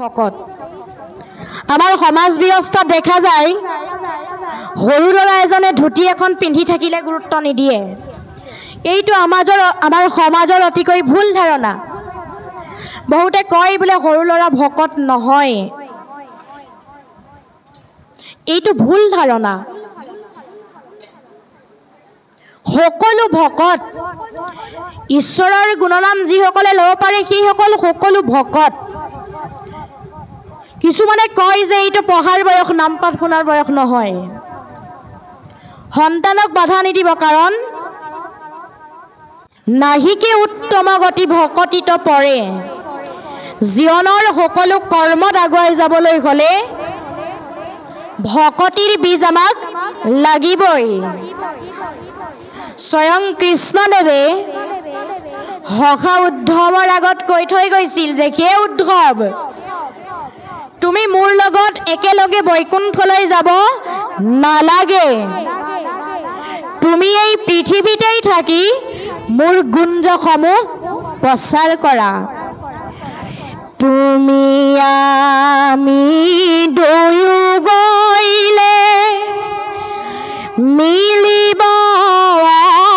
ভকত আমাৰ সমাজ ব্যৱস্থাত দেখা যায় সৰু ল'ৰা এজনে ধুতি এখন পিন্ধি থাকিলে গুৰুত্ব নিদিয়ে। এইটো আমাৰ সমাজৰ অতিকৈ ভুল ধাৰণা। বহুতে কয় বোলে সৰু ল'ৰা ভকত নহয়, এইটো ভুল ধাৰণা। সকলো ভকত ঈশ্বৰৰ গুণনাম যিসকলে ল'ব পাৰে সেইসকল সকলো ভকত। কিছুমানে কয় যে এইটো পঢ়াৰ বয়স, নাম পাঠ শুনাৰ বয়স নহয়। সন্তানক বাধা নিদিব, কাৰণ নাহিকে উত্তম গতি ভকতিত পৰে। জীৱনৰ সকলো কৰ্মত আগুৱাই যাবলৈ হ'লে ভকতিৰ বীজ আমাক লাগিবই। স্বয়ং কৃষ্ণদেৱে সখা উদ্ধৱৰ আগত কৈ থৈ গৈছিল যে হে উদ্ধৱ, তুমি মোৰ লগত একেলগে বৈকুণ্ঠলৈ যাব নালাগে। তুমি এই পৃথিৱীতেই থাকি মোৰ গুঞ্জসমূহ প্ৰচাৰ কৰা। তুমি আমি দুয়ো গ'লে মিলিব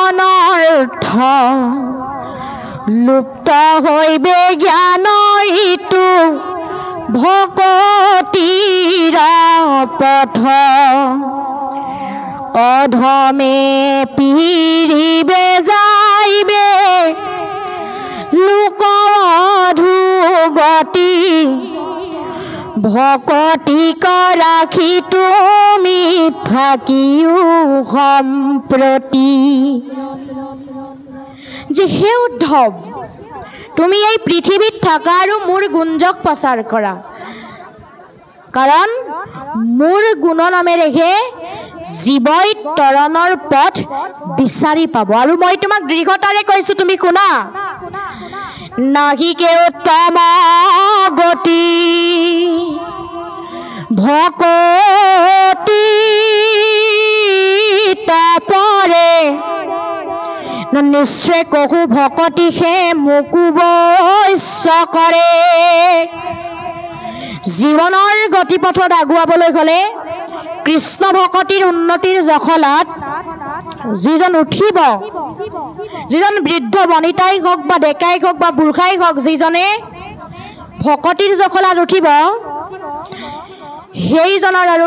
অনৰ্থ, লুপ্ত হৈবে জ্ঞান ইটো ভকতিৰ পথ। অধমে পিৰিবে যাইবে লোক অধোগতি, ভকতিক ৰাখি তুমি থাকিও সম্প্ৰতি। যে হে উদ্ধৱ, তুমি এই পৃথিৱীত থাকা আৰু মোৰ গুঞ্জক প্ৰচাৰ কৰা, কাৰণ মোৰ গুণনামেৰেহে জীৱই তৰণৰ পথ বিচাৰি পাব। আৰু মই তোমাক দৃঢ়তাৰে কৈছো, তুমি শুনা, নাহিকে উত্তম গতি ভকতিত পৰে। নিশ্চয় কহু ভকতিহে মোকো বৈশ্য কৰে। জীৱনৰ গতিপথত আগুৱাবলৈ হ'লে কৃষ্ণ ভকতিৰ উন্নতিৰ জখলাত যিজন উঠিব, যিজন বৃদ্ধ বনিতাই হওক বা ডেকাই হওক বা বুঢ়াই হওক, যিজনে ভকতিৰ জখলাত উঠিব, সেইজনৰ আৰু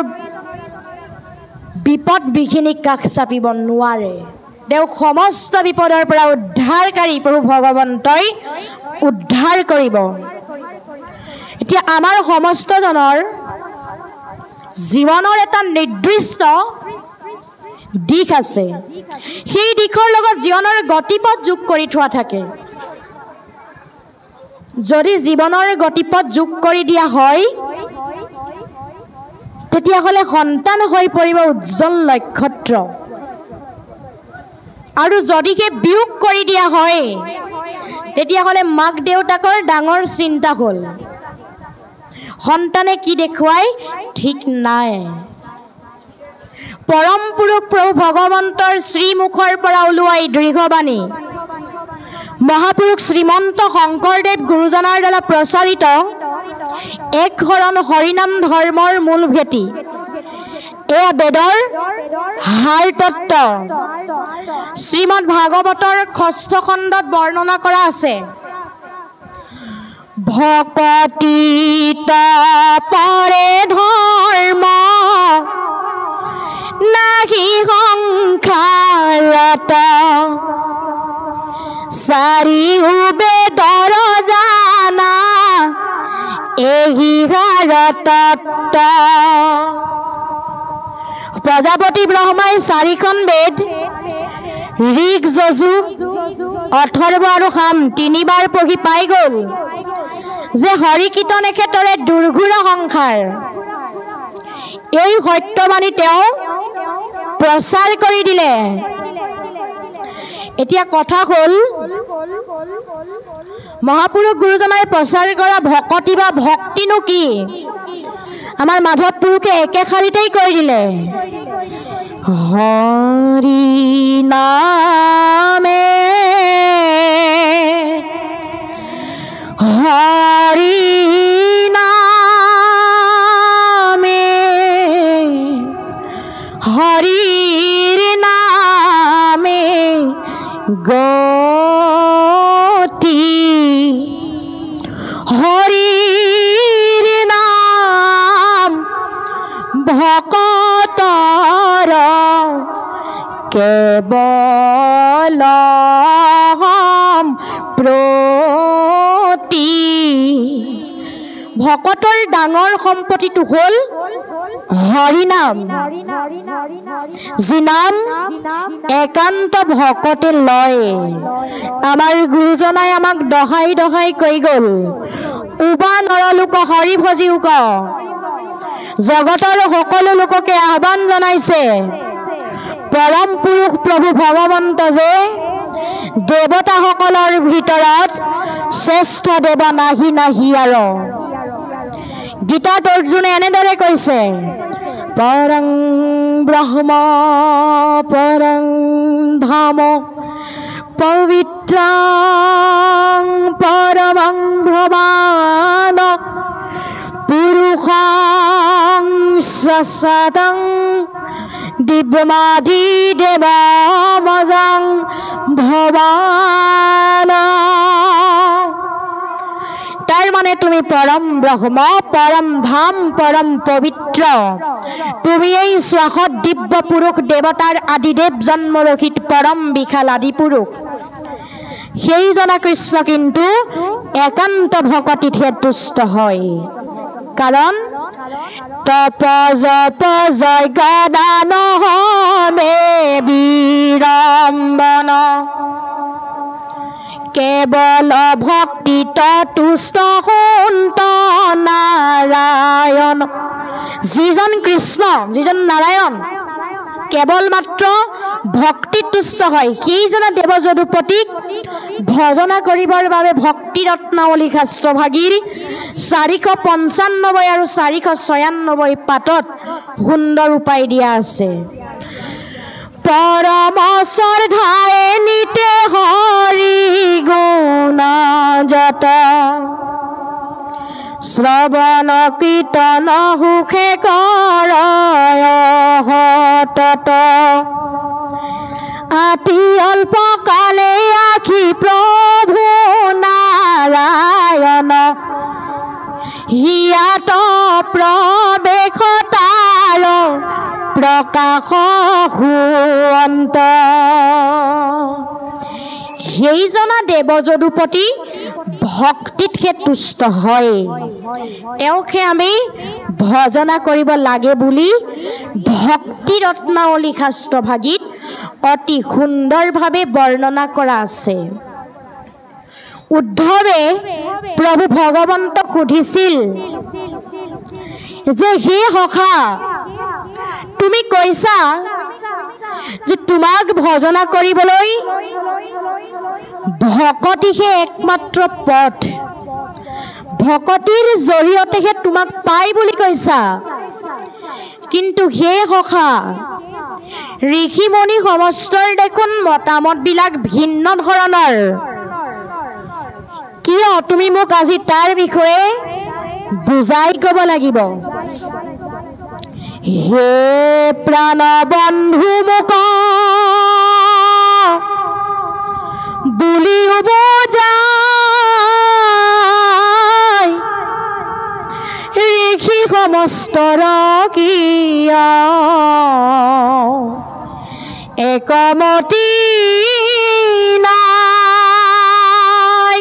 বিপদ বিঘিনিক কাষ চাপিব নোৱাৰে। তেওঁ সমস্ত বিপদৰ পৰা উদ্ধাৰকাৰী প্ৰভু ভগৱন্তই উদ্ধাৰ কৰিব। এতিয়া আমাৰ সমস্তজনৰ জীৱনৰ এটা নিৰ্দিষ্ট দিশ আছে। সেই দিশৰ লগত জীৱনৰ গতিপথ যোগ কৰি থোৱা থাকে। যদি জীৱনৰ গতিপথ যোগ কৰি দিয়া হয়, তেতিয়াহ'লে সন্তান হৈ পৰিব উজ্জ্বল নক্ষত্ৰ। আৰু যদিহে বিয়োগ কৰি দিয়া হয়, তেতিয়াহ'লে মাক দেউতাকৰ ডাঙৰ চিন্তা হ'ল, সন্তানে কি দেখুৱাই ঠিক নাই। পৰম পুৰুষ প্ৰভু ভগৱন্তৰ শ্ৰীমুখৰ পৰা ওলোৱা এই দৃঢ়বাণী, মহাপুৰুষ শ্ৰীমন্ত শংকৰদেৱ গুৰুজনাৰ দ্বাৰা প্ৰচাৰিত এক শৰণ হৰিনাম ধৰ্মৰ মূল ভেটি। এয়া বেদৰ সাৰ তত্ত্ব। শ্ৰীমদ ভাগৱতৰ ৬ষ্ঠ খণ্ডত বৰ্ণনা কৰা আছে, ভকতিত পৰে ধৰ্ম নাহি সংসাৰত, চাৰিও বেদৰ জানা এহি সাৰ তত্ত্ব। প্ৰজাপতি ব্ৰহ্মাই ৪খন বেদ, ঋক, যজু, অথৰ্ব আৰু সাম ৩বাৰ পঢ়ি পাই গ'ল যে হৰি কীৰ্তন এক্ষেত্ৰৰে দুৰ্ঘোৰ সংসাৰ। এই সত্যবাণী তেওঁ প্ৰচাৰ কৰি দিলে। এতিয়া কথা হ'ল, মহাপুৰুষ গুৰুজনাই প্ৰচাৰ কৰা ভকতি বা ভক্তিনো কি? আমাৰ মাধৱ পুৰুষে একে শাৰীতেই কৈ দিলে, হৰি নামে হৰি নাম কেৱল প্ৰতি ভকতৰ ডাঙৰ সম্পত্তিটো হ'ল হৰিনাম, যি নাম একান্ত ভকতে লয়। আমাৰ গুৰুজনাই আমাক দহাই দহাই কৈ গ'ল, উবা নৰলোক হৰি ভজিউক। জগতৰ সকলো লোককে আহ্বান জনাইছে, পৰম পুৰুষ প্ৰভু ভগৱন্ত যে দেৱতাসকলৰ ভিতৰত শ্ৰেষ্ঠ দেৱ নাহি নাহি আৰু। গীতাত অৰ্জুনে এনেদৰে কৈছে, পৰং ব্ৰহ্ম পৰং ধাম পবিত্ৰং পৰমং ভ্ৰমান পুৰুষং সসদং দিব্যমাদি দেৱমজং ভৱান। তাৰ মানে তুমি পৰম ব্ৰহ্ম, পৰম ধাম, পৰম পবিত্ৰ। তুমি এই স্বাসত দিব্য পুৰুষ দেৱতাৰ আদিদেৱ জন্মৰহিত পৰম বিশাল আদি পুৰুষ। সেইজনা কৃষ্ণ কিন্তু একান্ত ভকতিতহে তুষ্ট হয়। কাৰণ তপ জপ যজ্ঞ দান হোমে বিড়ম্বন কেৱল ভক্তিত তুষ্ট সন্ত নাৰায়ণ। যিজন কৃষ্ণ, যিজন নাৰায়ণ কেৱল মাত্ৰ ভক্তিত তুষ্ট হয়, সেইজনা দেৱযদুপতিক ভজনা কৰিবৰ বাবে ভক্তি ৰত্নাৱলী শাস্ত্ৰভাগীৰ 495 আৰু 496 পাতত সুন্দৰ উপায় দিয়া আছে। পৰম শ্ৰদ্ধায়ে নিতে হৰি গুণ যত শ্ৰৱণ কীৰ্তন সুখে কৰয় সতত আতি অল্প কালে আখি প্ৰভু নাৰায়ণ হিয়াত প্ৰবেশ তাৰ প্ৰকাশ সুৱন্ত। সেইজনা দেৱযদুপতি ভক্তিতহে তুষ্ট হয়, তেওঁকহে আমি ভজনা কৰিব লাগে বুলি ভক্তি ৰত্নাৱলী শাস্ত্ৰভাগীত অতি সুন্দৰভাৱে বৰ্ণনা কৰা আছে। উদ্ধৱে প্ৰভু ভগৱন্তক সুধিছিল যে হে সখা, তুমি কৈছা যে তোমাক ভজনা কৰিবলৈ ভকতিহে একমাত্ৰ পথ, ভকতিৰ জৰিয়তেহে তোমাক পাই বুলি কৈছা। কিন্তু হে সখা, ঋষিমণি সমস্তৰ দেখোন মতামতবিলাক ভিন্ন ধৰণৰ। কিয় তুমি মোক আজি তাৰ বিষয়ে বুজাই ক'ব লাগিব। হে প্ৰাণ বন্ধু মোক বুলি বুজাই ঋষি সমস্তৰ কিয় একমতি নাই।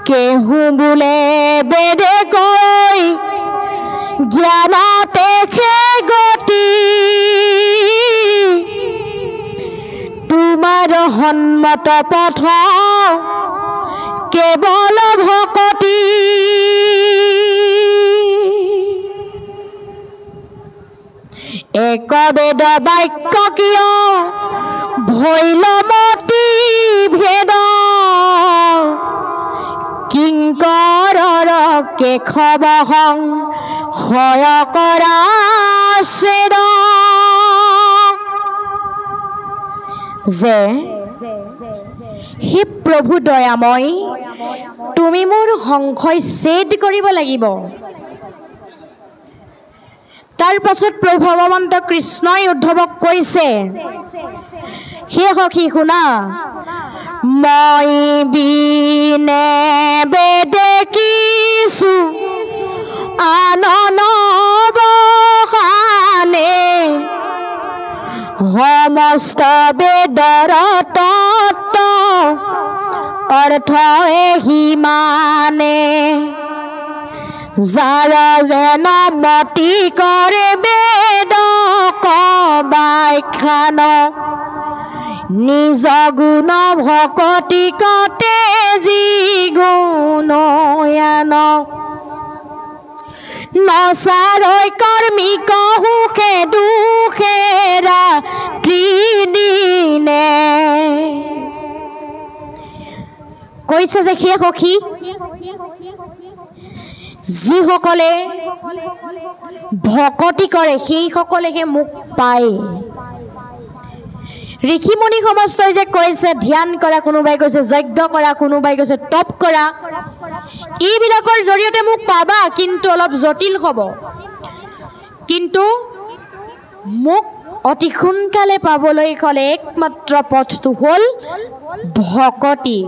কেহু বোলে বেদে কৈ জ্ঞানতে গতি তোমাৰ সন্মত পথ কেৱল ভকতি। এক বেদ বাক্য কিয় ভৈলমতি ভেদ কিংকৰৰ কেশৱ সংশয় কৰা ছেদ। যে হে প্ৰভু দয়াময়, তুমি মোৰ সংশয় ছেদ কৰিব লাগিব। তাৰ পাছত প্ৰভু ভগৱন্ত কৃষ্ণই উদ্ধৱক কৈছে, হে সখী শুনা, মই বিনে বেদে কিছু আনন বখানে সমস্ত বেদৰ তত্ত্ব অৰ্থ সিমানে যাৰ যেন মতি কৰে বেদ কবাখ্যান নিজ গুণ ভকতি কতে যি গুণয়ান নচাৰৈ কৰ্মিক সুখে দুখেৰা ত্ৰিদিনে কৈছে যে সেই সখী যিসকলে ভকতি কৰে সেইসকলেহে মোক পায় ঋষিমুনি সমস্তই যে কৈছে ধ্যান কৰা কোনোবাই কৈছে যজ্ঞ কৰা কোনোবাই কৈছে তপ কৰা এইবিলাকৰ জৰিয়তে মোক পাবা কিন্তু অলপ জটিল হ'ব কিন্তু মোক অতি সোনকালে পাবলৈ হ'লে একমাত্ৰ পথটো হ'ল ভকতি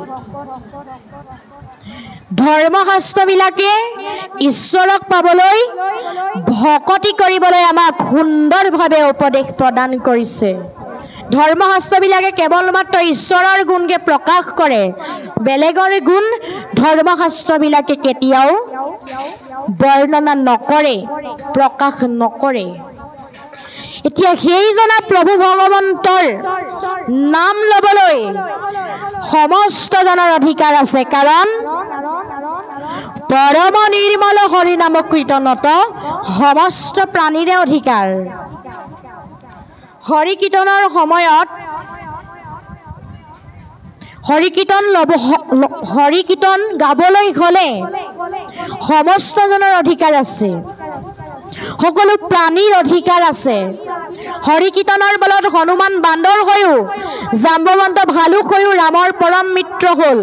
ধৰ্মশাস্ত্ৰবিলাকে ঈশ্বৰক পাবলৈ ভকতি কৰিবলৈ আমাক সুন্দৰভাৱে উপদেশ প্ৰদান কৰিছে ধৰ্মশাস্ত্ৰবিলাকে কেৱল মাত্ৰ ঈশ্বৰৰ গুণকে প্ৰকাশ কৰে বেলেগৰ গুণ ধৰ্মশাস্ত্ৰবিলাকে কেতিয়াও বৰ্ণনা নকৰে প্ৰকাশ নকৰে এতিয়া সেইজনা প্ৰভু ভগৱন্তৰ নাম ল'বলৈ সমস্ত জনৰ অধিকাৰ আছে কাৰণ পৰম নিৰ্মল হৰি নাম কীৰ্তনত সমস্ত প্ৰাণীৰে অধিকাৰ হৰি কীৰ্তনৰ সময়ত হৰি কীৰ্তন গাবলৈ হ'লে সমস্ত জনৰ অধিকাৰ আছে সকলো প্ৰাণীৰ অধিকাৰ আছে হৰি কীৰ্তনৰ বলত হনুমান বান্দৰ হৈও জাম্বৱন্ত ভালুক হৈও ৰামৰ পৰম মিত্ৰ হ'ল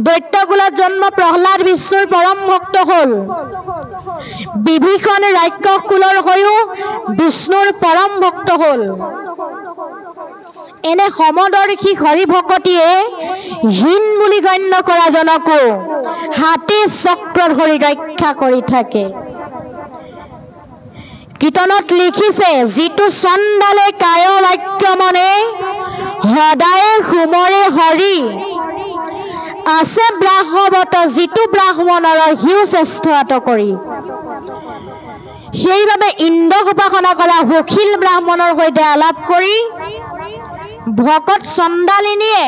দৈত্যকুলত জন্ম প্ৰহ্লাদ বিষ্ণুৰ পৰম ভক্ত হ'ল বিভীষণ ৰাক্ষস কুলৰ হৈও বিষ্ণুৰ পৰম ভক্ত হ'ল এনে সমদৰ্শী হৰি ভকতিয়ে হীন বুলি গণ্য কৰা জনকো হাতী চক্ৰৰ হৰি ৰক্ষা কৰি থাকে কীৰ্তনত লিখিছে যিটো চণ্ডালে কায় বাক্য মনে সদায় সুমৰে হৰি আছে ব্ৰাহ্মৱত যিটো ব্ৰাহ্মণৰ হিউ শ্ৰেষ্ঠ কৰি সেইবাবে ইন্দ্ৰক উপাসনা কৰা সুশীল ব্ৰাহ্মণৰ সৈতে আলাপ কৰি ভকত চণ্ডালিনীয়ে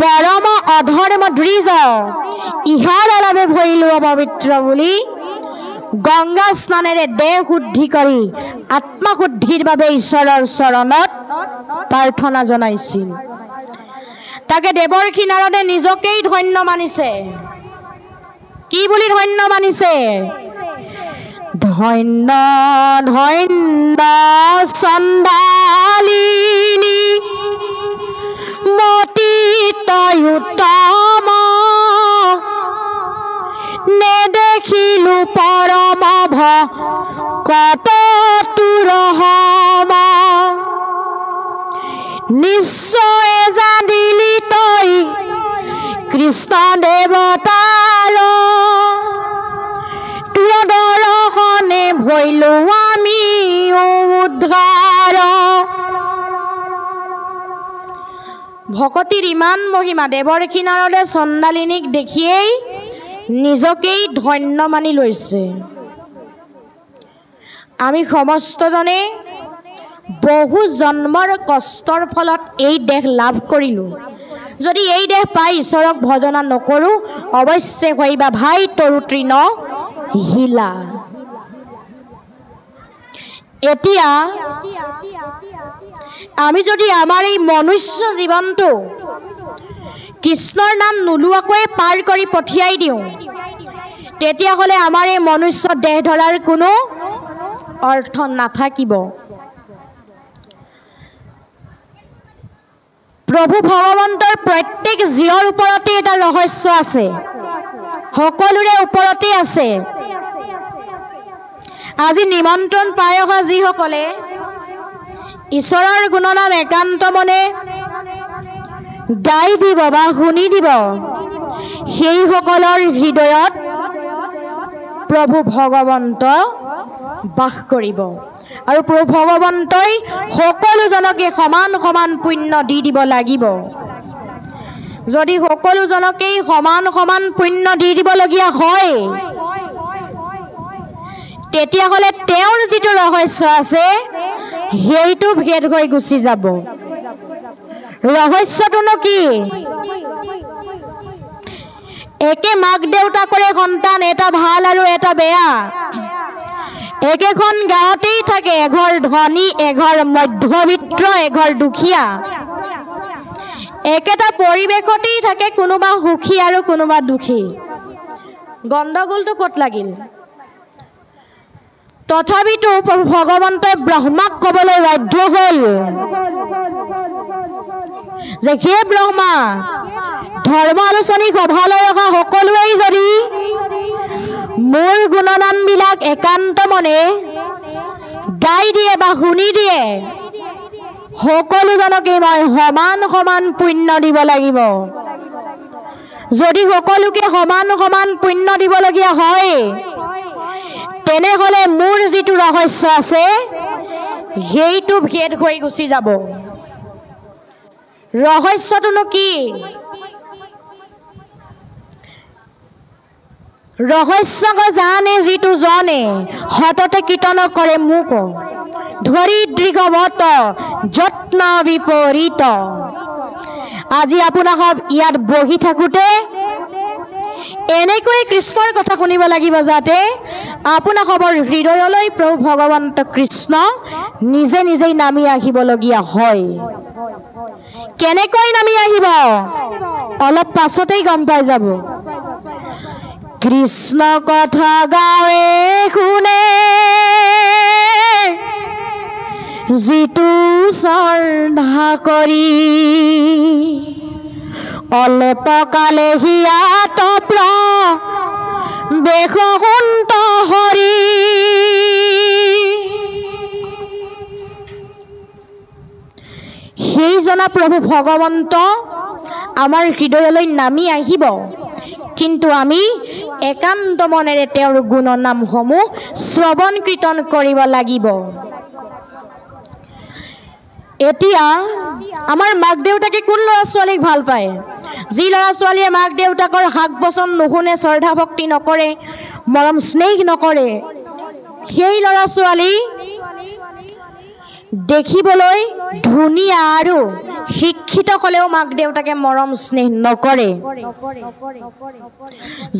পৰম অধৰ্ম দ্বিজ ইহাৰ আলাপে ভৰিলো অপবিত্ৰ বুলি গংগা স্নানেৰে দেহ শুদ্ধি কৰি আত্মা শুদ্ধিৰ বাবে ঈশ্বৰৰ চৰণত প্ৰাৰ্থনা জনাইছিল তাকে দেৱৰ্ষি নাৰদে নিজকেই ধন্য মানিছে কি বুলি ধন্য মানিছে ধন্য ধন্য চণ্ডালিনী মতি তই উত্তম নেদেখিলো পৰম ভকত তোৰ হম নিশ্চয় জানিলি তই কৃষ্ণ দেৱতাৰ তোৰ দৰ্শনে ভৈলো আমি উদ্ধাৰ ভকতিৰ ইমান মহিমা দেৱৰ্ষি নাৰদে চণ্ডালিনীক দেখিয়েই নিজকেই ধন্য মানি লৈছে আমি সমস্তজনে বহু জন্মৰ কষ্টৰ ফলত এই দেহ লাভ কৰিলোঁ যদি এই দেহ পাই ঈশ্বৰক ভজনা নকৰোঁ অৱশ্যে হইবা ভাই তৰু তৃণ হিলা এতিয়া আমি যদি আমাৰ এই মনুষ্য জীৱনটো কৃষ্ণৰ নাম নোলোৱাকৈ পাৰ কৰি পঠিয়াই দিওঁ তেতিয়াহ'লে আমাৰ এই মনুষ্য দেহ ধৰাৰ কোনো অৰ্থ নাথাকিব প্ৰভু ভগৱন্তৰ প্ৰত্যেক জীৱৰ ওপৰতে এটা ৰহস্য আছে সকলোৰে ওপৰতে আছে আজি নিমন্ত্ৰণ পাই অহা যিসকলে ঈশ্বৰৰ গুণনাম একান্ত মনে গাই দিব বা শুনি দিব সেইসকলৰ হৃদয়ত প্ৰভু ভগৱন্ত বাস কৰিব আৰু প্ৰভু ভগৱন্তই সকলোজনকে সমান সমান পুণ্য দি দিব লাগিব। যদি সকলোজনকেই সমান সমান পুণ্য দি দিবলগীয়া হয় তেতিয়াহ'লে তেওঁৰ যিটো ৰহস্য আছে সেইটো ভেদ হৈ গুচি যাব। ৰহস্যটোনো কি? একে মাক দেউতাকৰে সন্তান, এটা ভাল আৰু এটা বেয়া, একেখন গাঁৱতেই থাকে, এঘৰ ধনী এঘৰ মধ্যবিত্ত এঘৰ দুখীয়া, একেটা পৰিৱেশতেই থাকে, কোনোবা সুখী আৰু কোনোবা দুখী। গণ্ডগোলটো ক'ত লাগিল? তথাপিতো প্ৰভু ভগৱন্তই ব্ৰহ্মাক ক'বলৈ বাধ্য হ'ল যে হে ব্ৰহ্মা, ধৰ্ম আলোচনী সভালৈ অহা সকলোৱেই যদি মোৰ গুণনামবিলাক একান্ত মনে গাই দিয়ে বা শুনি দিয়ে সকলোজনকে মই সমান সমান পুণ্য দিব লাগিব। যদি সকলোকে সমান সমান পুণ্য দিবলগীয়া হয় তেনেহ'লে মোৰ যিটো ৰহস্য আছে সেইটো ভেদ হৈ গুচি যাব। ৰহস্যটোনো কি? ৰহস্য জানে যিটো জনে সততে কীৰ্তন কৰে মোক ধৰি দৃঢ়বত যত্ন বিপৰীত। আজি আপোনাক ইয়াত বহি থাকোঁতে এনেকৈ কৃষ্ণৰ কথা শুনিব লাগিব যাতে আপোনাকৰ হৃদয়লৈ প্ৰভু ভগৱন্ত কৃষ্ণ নিজে নিজেই নামি আহিবলগীয়া হয়। কেনেকৈ নামি আহিব অলপ পাছতেই গম পাই যাব। কৃষ্ণ কথা গাৱে শুনে যিটো শ্ৰদ্ধা কৰি অল্পকালে হিয়াত বেশকুন্ত হৰি। সেইজনা প্ৰভু ভগৱন্ত আমাৰ হৃদয়লৈ নামি আহিব, কিন্তু আমি একান্ত মনেৰে তেওঁৰ গুণনামসমূহ শ্ৰৱণ কীৰ্তন কৰিব লাগিব। এতিয়া আমাৰ মাক দেউতাকে কোন ল'ৰা ছোৱালীক ভাল পায়? যি ল'ৰা ছোৱালীয়ে মাক দেউতাকৰ শাক বচন নুশুনে, শ্ৰদ্ধা ভক্তি নকৰে, মৰম স্নেহ নকৰে, সেই ল'ৰা ছোৱালী দেখিবলৈ ধুনীয়া আৰু শিক্ষিত হ'লেও মাক দেউতাকে মৰম স্নেহ নকৰে।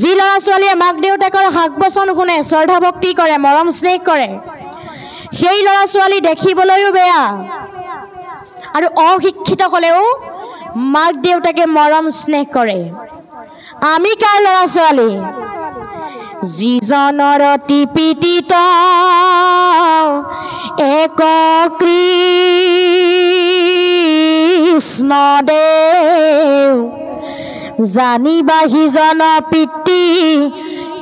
যি ল'ৰা ছোৱালীয়ে মাক দেউতাকৰ শাক বচন শুনে, শ্ৰদ্ধা ভক্তি কৰে, মৰম স্নেহ কৰে, সেই ল'ৰা ছোৱালী দেখিবলৈও বেয়া আৰু অশিক্ষিত হ'লেও মাক দেউতাকে মৰম স্নেহ কৰে। আমি কাৰ ল'ৰা ছোৱালী? যিজনৰ অতি পীড়িত এক কৃষ্ণদেৱ, জানিবা সিজন পিতৃ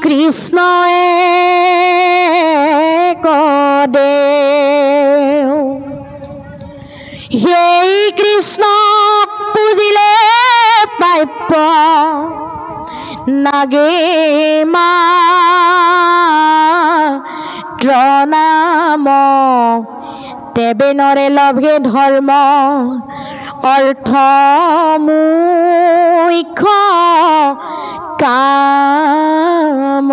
কৃষ্ণ এক দেৱ। সেই কৃষ্ণক পুজিলে প্ৰাপ্য নাগে মাত্ৰ নাম, তেবে নৰে লভে ধৰ্ম অৰ্থ মুখ্য কাম।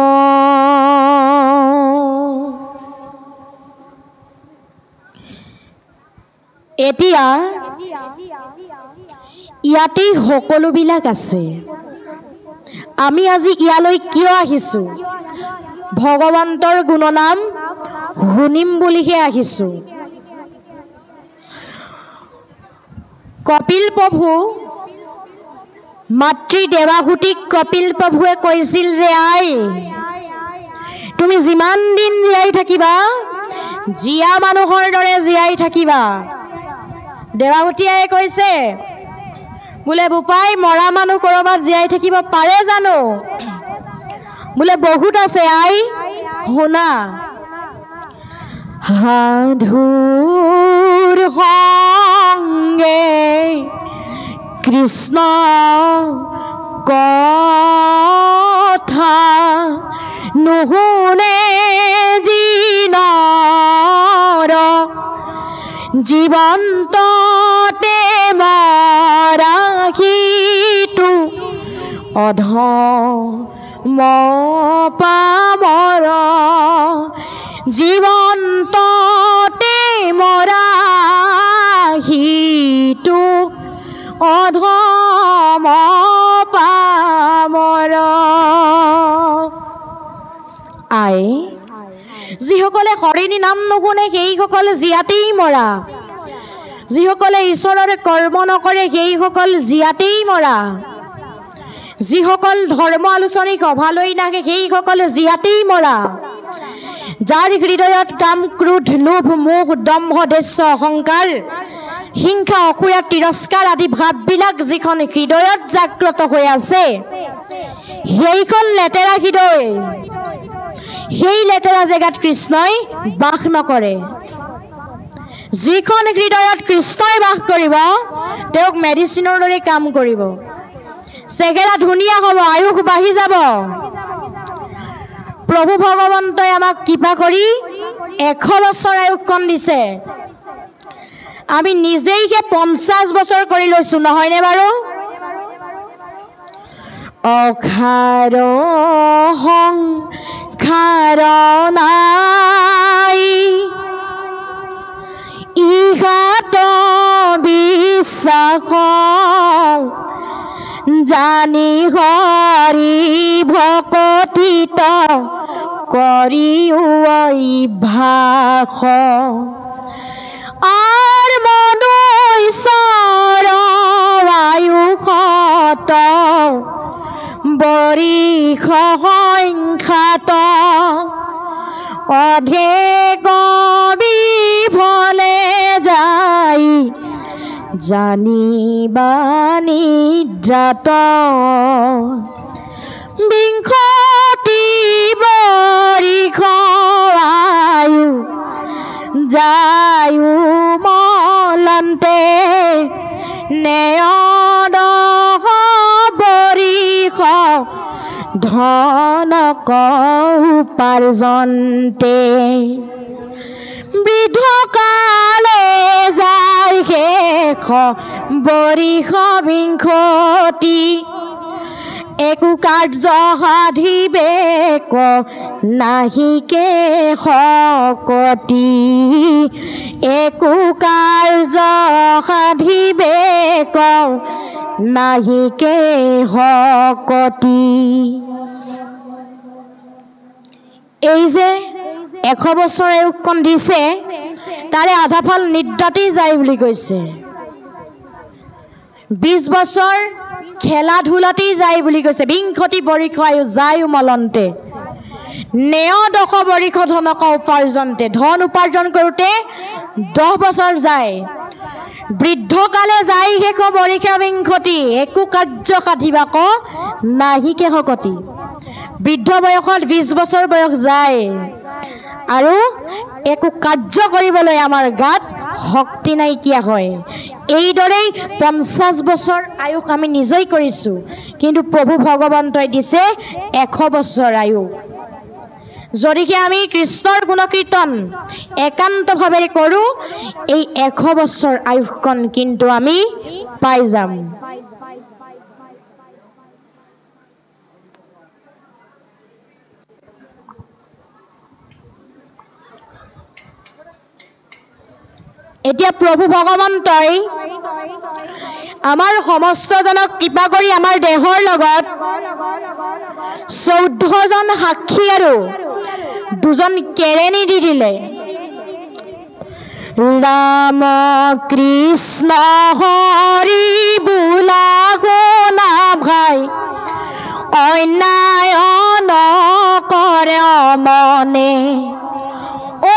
এতিয়া ইয়াতেই সকলোবিলাক আছে। আমি আজি ইয়ালৈ কিয় আহিছোঁ? ভগৱন্তৰ গুণনাম শুনিম বুলিহে আহিছোঁ। কপিল প্ৰভু মাতৃ দেৱাহুতিক কপিল প্ৰভুৱে কৈছিল যে আই তুমি যিমান দিন জীয়াই থাকিবা জীয়া মানুহৰ দৰে জীয়াই থাকিবা। দেৱাহুতি আই কৈছে বোলে বোপাই মৰা মানুহ ক'ৰবাত জীয়াই থাকিব পাৰে জানো? বোলে বহুত আছে আই, শুনা। সাধুৰ সংগে কৃষ্ণ কথা নুশুনে যি নৰ জীৱন্ততে মৰাহিটো অধম পামৰ জীৱন্ততে মৰাহিটো অধম পামৰ আই যিসকলে হৰিণী নাম নুশুনে সেইসকল জীয়াতেই মৰা যিসকলে ঈশ্বৰৰ কৰ্ম নকৰে সেইসকল জীয়াতেই মৰা যিসকল ধৰ্ম আলোচনী সভালৈ নাহে সেইসকল জীয়াতেই মৰা যাৰ হৃদয়ত কাম ক্ৰোধ লোভ মোহ দম্ভ দেশ্য অহংকাৰ হিংসা অসূয়া তিৰস্কাৰ আদি ভাৱবিলাক যিখন হৃদয়ত জাগ্ৰত হৈ আছে সেইখন লেতেৰা হৃদয় সেই লেতেৰা জেগাত কৃষ্ণই বাস নকৰে যিখন হৃদয়ত কৃষ্ণই বাস কৰিব তেওঁক মেডিচিনৰ দৰে কাম কৰিব চেহেৰা ধুনীয়া হ'ব আয়ুস বাঢ়ি যাব প্ৰভু ভগৱন্তই আমাক কৃপা কৰি 100 বছৰ আয়ুসকণ দিছে আমি নিজেই 50 বছৰ কৰি লৈছো নহয়নে বাৰু অখাৰ সংখাৰ নাই ইহাত বিশ্বাস জানি হৰি ভকতিত কৰি অভ্যাস আৰ মনো ঈশ্বৰ আয়ুষত বৰিষ সংখ্যাত অধেক বিফলে যাই জানিবা নিদ্ৰাত বিংশতি বৰিষ আয়ু যায়ু মলন্তে নেয়দহ বৰিষ ধনক উপাৰ্জন্তে বৃদ্ধ কালে যায় শেষ বৰিষ বিংশতি একো কাৰ্য সাধিবেক নাহিকে শকতি একো কাৰ্য সাধিবেক নাহিকে শকতি এই যে 100 বছৰ আয়ুসকণ দিছে তাৰে আধা ফাল নিদ্ৰাতেই যায় বুলি কৈছে 20 বছৰ খেলা ধূলাতেই যায় বুলি কৈছে বিংশতি বৰিষ আয়ু যায় মলন্তে নেয়দশ বৰিষ ধনক উপাৰ্জন্তে ধন উপাৰ্জন কৰোঁতে 10 বছৰ যায় বৃদ্ধকালে যায় শেষ বৰিষ বিংশতি একো কাৰ্য সাধিবাক নাহিকে শকতি বৃদ্ধ বয়সত 20 বছৰ বয়স যায় আৰু একো কাৰ্য কৰিবলৈ আমাৰ গাত শক্তি নাইকিয়া হয় এইদৰেই 50 বছৰ আয়ুস আমি নিজেই কৰিছোঁ কিন্তু প্ৰভু ভগৱন্তই দিছে 100 বছৰ আয়ু যদিকে আমি কৃষ্ণৰ গুণকীৰ্তন একান্তভাৱে কৰোঁ এই 100 বছৰ আয়ুসকণ কিন্তু আমি পাই যাম এতিয়া প্ৰভু ভগৱন্তই আমাৰ সমস্তজনক কৃপা কৰি আমাৰ দেহৰ লগত 14 জন সাক্ষী আৰু 2 জন কেৰেণী দি দিলে ৰাম কৃষ্ণ হৰি বোলা শুনা ভাই অন্যায় নকৰে মনে ও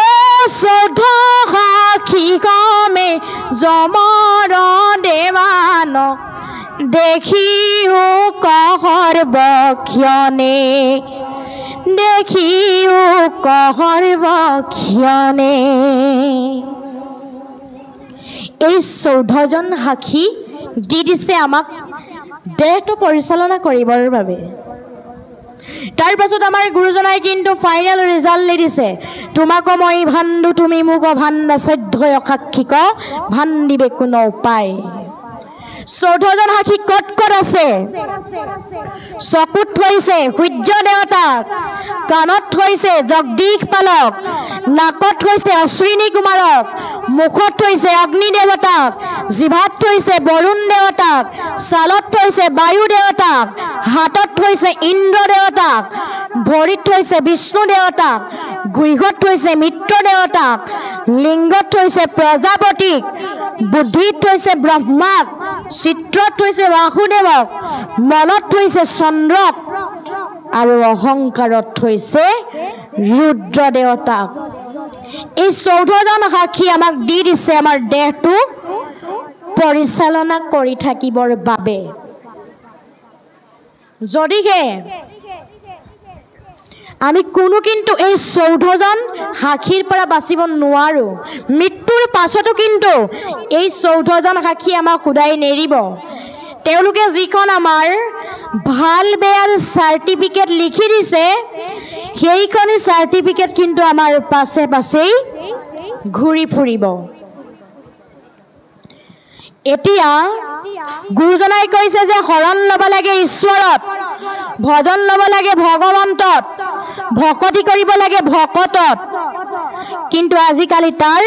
14 সাক্ষী কমে যমৰ দেৱান দেখিও কহৰ বক্ষণে দেখিও কহৰ বক্ষণে এই 14 জন সাক্ষী দি দিছে আমাক দেহটো পৰিচালনা কৰিবৰ বাবে তাৰ পাছত আমাৰ গুৰুজনাই কিন্তু ফাইনেল ৰিজাল্ট দিছে তোমাক মই ভাণ্ডু তুমি মোক ভাণ্ডা সত্যয় সাক্ষীক ভাণ্ডিবে কোনো উপায় 14জন সাক্ষী কত কত আছে চকুত থৈছে সূৰ্য দেৱতাক কাণত থৈছে জগদীশ পালক নাকত থৈছে অশ্বিনী কুমাৰক মুখত থৈছে অগ্নি দেৱতাক জিভাত থৈছে বৰুণ দেৱতাক ছালত থৈছে বায়ু দেৱতাক হাতত থৈছে ইন্দ্ৰ দেৱতাক ভৰিত থৈছে বিষ্ণু দেৱতাক গুইঘত থৈছে মিত্ৰ দেৱতাক লিংগত থৈছে প্ৰজাপতিক বুদ্ধিত থৈছে ব্ৰহ্মাক চিত্ৰত থৈছে বাসুদেৱক মনত থৈছে চন্দ্ৰক আৰু অহংকাৰত থৈছে ৰুদ্ৰ দেৱতাক এই 14জন সাক্ষী আমাক দি দিছে আমাৰ দেহটো পৰিচালনা কৰি থাকিবৰ বাবে যদিহে আমি কোনো কিন্তু এই 14জন সাক্ষীৰ পৰা বাচিব নোৱাৰো মৃত্যুৰ পাছতো কিন্তু এই 14জন সাক্ষী আমাক খুদাই নেৰিব তেওঁলোকে যিখন আমাৰ ভাল বেয়াৰ সাৰ্টিফিকেট লিখি দিছে সেইখনি সাৰ্টিফিকেট কিন্তু আমাৰ পাছে পাছেই ঘূৰি ফুৰিব এতিয়া গুৰুজনাই কৈছে যে শৰণ ল'ব লাগে ঈশ্বৰত ভজন ল'ব লাগে ভগৱন্তত ভকতি কৰিব লাগে ভকতত কিন্তু আজিকালি তাৰ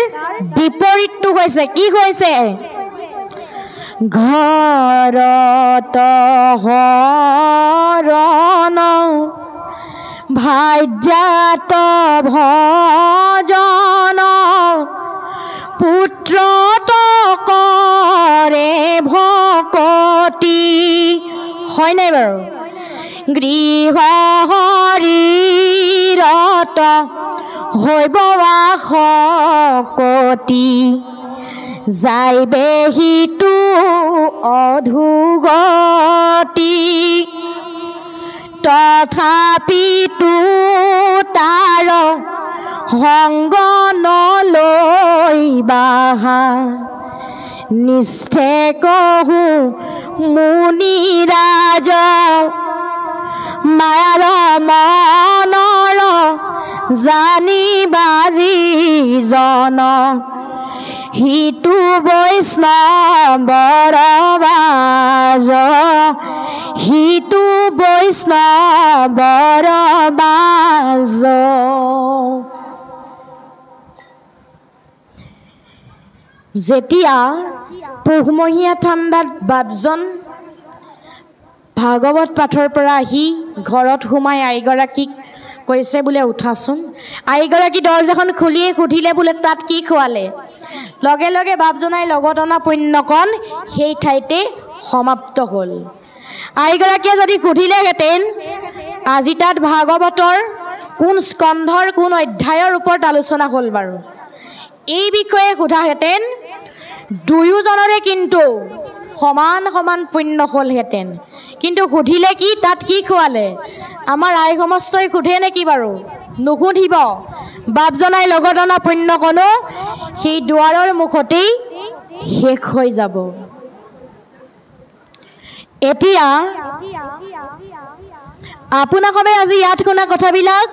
বিপৰীতটো হৈছে কি হৈছে ঘৰত হৰণ ভাজ্যাত ভজন পুত্ৰত কৰে ভকতি হয় নাই বাৰু গৃহ শৰীৰত হৈব শকতি যাইবে হিতু অধুগতি তথাপিতো তাৰ সংগ নলৈবা নিষ্ঠে কহু মুনিৰাজ মায়াৰ মনৰ জানিবা যিজন হিতু বৈষ্ণৱৰ বাজ হিতু বৈষ্ণৱৰ বাজ যেতিয়া পুহমহীয়া ঠাণ্ডাত বাপজন ভাগৱত পাঠৰ পৰা আহি ঘৰত সোমাই আইগৰাকীক কৈছে বোলে উঠাচোন আইগৰাকী দৰ্জাখন খুলিয়ে সুধিলে বোলে তাত কি খোৱালে লগে লগে বাপজনাই লগত অনা পুণ্যকণ সেই ঠাইতে সমাপ্ত হ'ল আইগৰাকীয়ে যদি সুধিলেহেঁতেন আজি তাত ভাগৱতৰ কোন স্কন্ধৰ কোন অধ্যায়ৰ ওপৰত আলোচনা হ'ল বাৰু এই বিষয়ে সোধাহেঁতেন দুয়োজনৰে কিন্তু সমান সমান পুণ্য হ'লহেঁতেন কিন্তু সুধিলে কি তাত কি খোৱালে আমাৰ আই সমস্তই সোধে নেকি বাৰু নুসুধিব বাপজনাই লগত অনা পুণ্যকণো সেই দুৱাৰৰ মুখতেই শেষ হৈ যাব এতিয়া আপোনাকবে আজি ইয়াত শুনা কথাবিলাক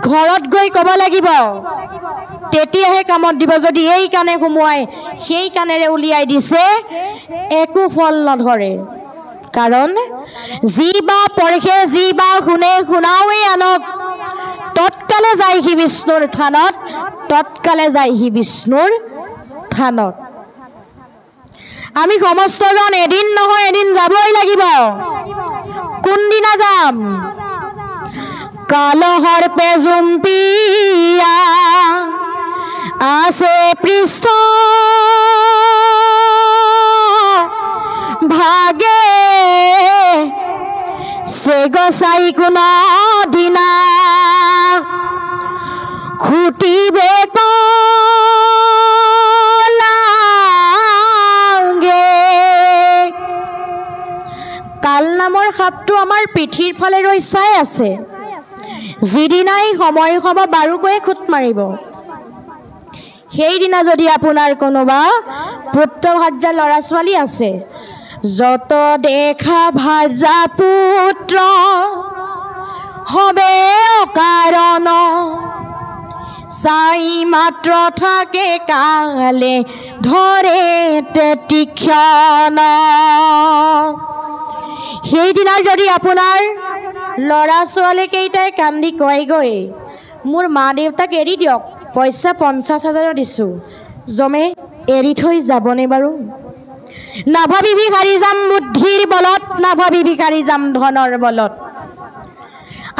ঘৰত গৈ ক'ব লাগিব তেতিয়াহে কামত দিব যদি এই কানে সোমোৱাই সেই কানেৰে উলিয়াই দিছে একো ফল নধৰে কাৰণ যি বা পঢ়ে যি বা শুনে শুনাওৱে আনক তৎকালে যায় সি বিষ্ণুৰ থানত তৎকালে যায় সি বিষ্ণুৰ থানত আমি সমস্তজন এদিন নহয় এদিন যাবই লাগিব কোনদিনা যাম কালহৰ পেজুম্পিয়া আছে পৃষ্ঠ ভাগে সে গসাই কোনো দিনা খুটিবে লাগে কাল নামৰ সাপটো আমাৰ পিঠিৰ ফালে ৰৈ চাই আছে যিদিনাই সময় হ'ব বাৰুকৈ খুট মাৰিব সেইদিনা যদি আপোনাৰ কোনোবা পুত্ৰ ভাৰ্যা ল'ৰা ছোৱালী আছে যত দেখা ভাৰ্যা পুত্ৰ হবে অকাৰণ চাই মাত্ৰ থাকে কালে ধৰে তীক্ষ্ণ সেইদিনা যদি আপোনাৰ ল'ৰা ছোৱালীকেইটাই কান্দি কয়গৈ মোৰ মা দেউতাক এৰি দিয়ক পইচা 50,000 দিছোঁ জমে এৰি থৈ যাবনে বাৰু নাভাবি ভিখাৰী যাম বুদ্ধিৰ বলত নাভাবি ভিখাৰী যাম ধনৰ বলত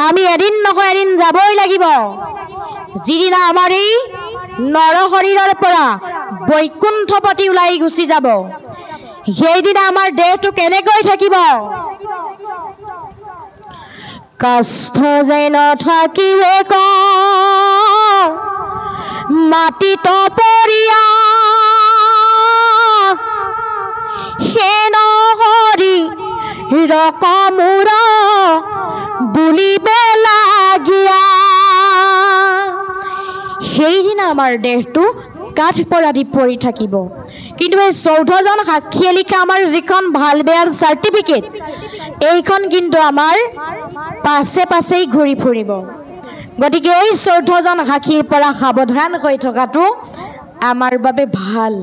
আমি এদিন নহয় এদিন যাবই লাগিব যিদিনা আমাৰ এই নৰ শৰীৰৰ পৰা বৈকুণ্ঠপতি ওলাই গুচি যাব সেইদিনা আমাৰ দেহটো কেনেকৈ থাকিব কষ্ট যে নাথাকিবে ক মাটিত পৰিয়া হে নহৰি ৰকমূৰ বুলিবে লাগিয়া সেইদিনা আমাৰ দেহটো কাঠ পৰাদি পৰি থাকিব কিন্তু এই 14জন সাক্ষীয়ে লিখা আমাৰ যিখন ভাল বেয়াৰ চাৰ্টিফিকেট এইখন কিন্তু আমাৰ পাছে পাছেই ঘূৰি ফুৰিব গতিকে এই 14জন সাক্ষীৰ পৰা সাৱধান হৈ থকাটো আমাৰ বাবে ভাল